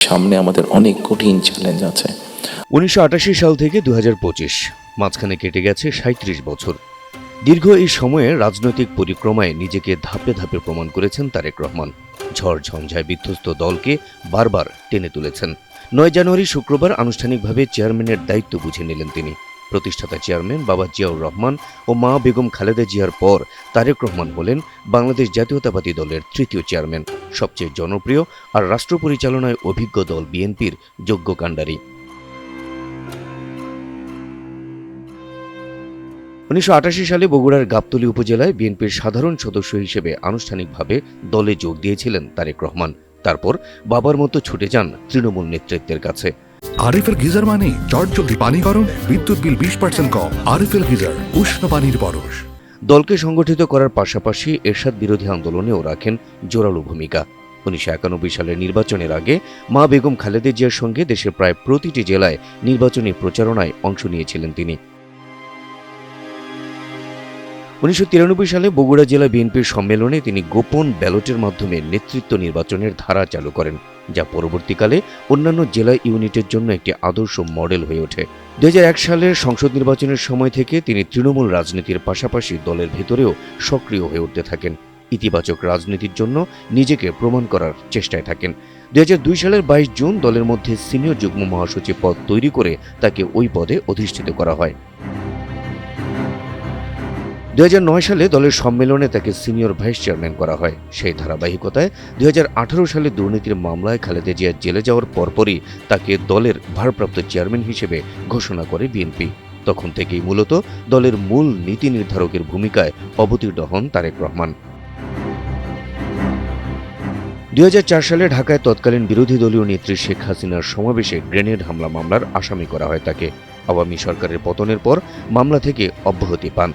সামনে আমাদের অনেক কঠিন চ্যালেঞ্জ আছে। 1988 সাল থেকে 2025, মাঝখানে কেটে গেছে 37 বছর। দীর্ঘ এই সময়ে রাজনৈতিক পরিক্রমায় নিজেকে ধাপে ধাপে প্রমাণ করেছেন তারেক রহমান। ঝড় ঝঞ্ঝায় বিধ্বস্ত দলকে বারবার টেনে তুলেছেন। 9 জানুয়ারি শুক্রবার আনুষ্ঠানিকভাবে চেয়ারম্যানের দায়িত্ব বুঝে নিলেন তিনি। প্রতিষ্ঠাতা চেয়ারম্যান বাবা জিয়াউর রহমান ও মা বেগম খালেদা জিয়ার পর তারেক রহমান হলেন বাংলাদেশ জাতীয়তাবাদী দলের তৃতীয় চেয়ারম্যান, সবচেয়ে জনপ্রিয় আর রাষ্ট্র পরিচালনায় অভিজ্ঞ দল বিএনপির যোগ্য কাণ্ডারি। 1988 সালে বগুড়ার গাবতলী উপজেলায় বিএনপির সাধারণ সদস্য হিসেবে আনুষ্ঠানিকভাবে দলে যোগ দিয়েছিলেন তারেক রহমান। তারপর বাবার মতো ছুটে যান তৃণমূল নেতৃত্বের কাছে। আরএফএল গিজার মানে চটজলদি পানি গরম, বিদ্যুৎ বিল 20% কম। আরএফএল গিজার, উষ্ণ পানির পরশ। দলকে সংগঠিত করার পাশাপাশি এরশাদ বিরোধী আন্দোলনেও রাখেন জোরালো ভূমিকা। 1991 সালের নির্বাচনের আগে মা বেগম খালেদা জিয়ার সঙ্গে দেশের প্রায় প্রতিটি জেলায় নির্বাচনী প্রচারণায় অংশ নিয়েছিলেন তিনি। 1993 সালে বগুড়া জেলা বিএনপির সম্মেলনে তিনি গোপন ব্যালটের মাধ্যমে নেতৃত্ব নির্বাচনের ধারা চালু করেন, যা পরবর্তীকালে অন্যান্য জেলা ইউনিটের জন্য একটি আদর্শ মডেল হয়ে ওঠে। 2001 সালের সংসদ নির্বাচনের সময় থেকে তিনি তৃণমূল রাজনীতির পাশাপাশি দলের ভেতরেও সক্রিয় হয়ে উঠতে থাকেন। ইতিবাচক রাজনীতির জন্য নিজেকে প্রমাণ করার চেষ্টায় থাকেন। 2002 সালের 22 জুন দলের মধ্যে সিনিয়র যুগ্ম মহাসচিব পদ তৈরি করে তাকে ওই পদে অধিষ্ঠিত করা হয়। 2009 সালে দলের সম্মেলনে তাকে সিনিয়র ভাইস চেয়ারম্যান করা হয়। সেই ধারাবাহিকতায় 2018 সালে দুর্নীতির মামলায় খালেদা জিয়া জেলে যাওয়ার পরপরই তাকে দলের ভারপ্রাপ্ত চেয়ারম্যান হিসেবে ঘোষণা করে বিএনপি। তখন থেকেই মূলত দলের মূল নীতি নির্ধারকের ভূমিকায় অবতীর্ণ হন তারেক রহমান। 2004 সালে ঢাকায় তৎকালীন বিরোধী দলীয় নেত্রী শেখ হাসিনার সমাবেশে গ্রেনেড হামলা মামলার আসামি করা হয় তাকে। আওয়ামী সরকারের পতনের পর মামলা থেকে অব্যাহতি পান।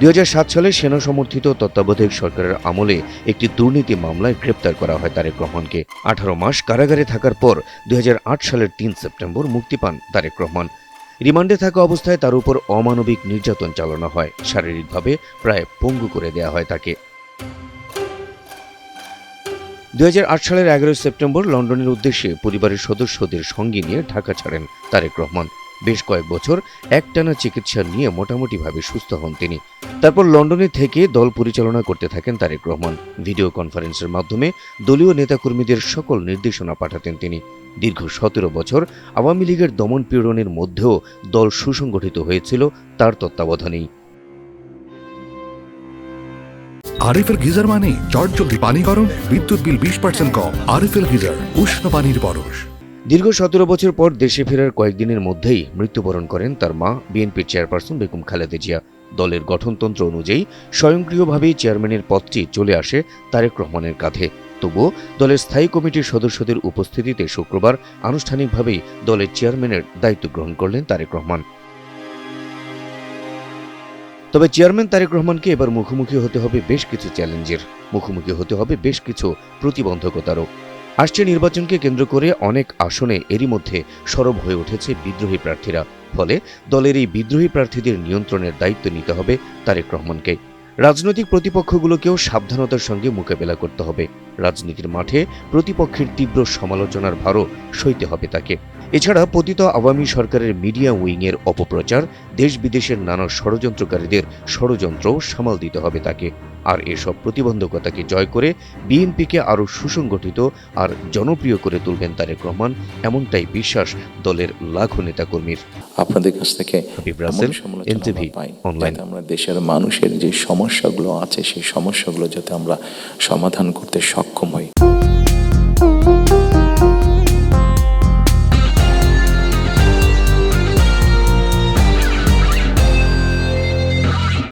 2007 সালে সেনা সমর্থিত তত্ত্বাবধায়ক সরকারের আমলে একটি দুর্নীতি মামলায় গ্রেপ্তার করা হয় তারেক রহমানকে। 18 মাস কারাগারে থাকার পর 2008 সালের 3 সেপ্টেম্বর মুক্তি পান তারেক রহমান। রিমান্ডে থাকা অবস্থায় তার উপর অমানবিক নির্যাতন চালানো হয়, শারীরিকভাবে প্রায় পঙ্গু করে দেয়া হয় তাকে। 2008 সালের 11 সেপ্টেম্বর লন্ডনের উদ্দেশ্যে পরিবারের সদস্যদের সঙ্গে নিয়ে ঢাকা ছাড়েন তারেক রহমান। বেশ কয়েক বছর একটানা চিকিৎসা নিয়ে মোটামুটিভাবে সুস্থ হন তিনি। তারপর লন্ডনে থেকে দল পরিচালনা করতে থাকেন তারেক রহমান। ভিডিও কনফারেন্সের মাধ্যমে দলীয় নেতাকর্মীদের সকল নির্দেশনা পাঠাতেন তিনি। দীর্ঘ 17 বছর আওয়ামী লীগের দমন পীড়নের মধ্যেও দল সুসংগঠিত হয়েছিল তার তত্ত্বাবধানেই। আরএফএল গিজার মানে চটজলদি পানি গরম, বিদ্যুৎ বিল 20% কম। আরএফএল গিজার, উষ্ণ পানির পরশ। দীর্ঘ 17 বছর পর দেশে ফেরার কয়েকদিনের মধ্যেই মৃত্যুবরণ করেন তার মা বিএনপির চেয়ারপারসন বেগম খালেদা জিয়া। দলের গঠনতন্ত্র অনুযায়ী স্বয়ংক্রিয়ভাবেই চেয়ারম্যানের পদটি চলে আসে তারেক রহমানের কাঁধে। তবুও দলের স্থায়ী কমিটির সদস্যদের উপস্থিতিতে শুক্রবার আনুষ্ঠানিকভাবেই দলের চেয়ারম্যানের দায়িত্ব গ্রহণ করলেন তারেক রহমান। তবে চেয়ারম্যান তারেক রহমানকে এবার মুখোমুখি হতে হবে বেশ কিছু চ্যালেঞ্জের, মুখোমুখি হতে হবে বেশ কিছু প্রতিবন্ধকতারও। আসছে নির্বাচনকে কেন্দ্র করে অনেক আসনে এরই মধ্যে সরব হয়ে উঠেছে বিদ্রোহী প্রার্থীরা। ফলে দলের এই বিদ্রোহী প্রার্থীদের নিয়ন্ত্রণের দায়িত্ব নিতে হবে তারেক রহমানকে। রাজনৈতিক প্রতিপক্ষগুলোকেও সাবধানতার সঙ্গে মোকাবেলা করতে হবে। রাজনীতির মাঠে প্রতিপক্ষের তীব্র সমালোচনার ভারও সইতে হবে তাকে। এছাড়া পতিত আওয়ামী সরকারের মিডিয়া উইংয়ের অপপ্রচার, দেশ বিদেশের নানা ষড়যন্ত্রকারীদের ষড়যন্ত্রও সামাল দিতে হবে তাকে। আর এসব প্রতিবন্ধকতাকে জয় করে বিএনপিকে আরও সুসংগঠিত আর জনপ্রিয় করে তুলবেন তারেক রহমান, এমনটাই বিশ্বাস দলের লাখো নেতাকর্মীর। আপনাদের কাছ থেকে এনটিভি অনলাইন। আমরা দেশের মানুষের যে সমস্যাগুলো আছে সেই সমস্যাগুলো যাতে আমরা সমাধান করতে সক্ষম হই।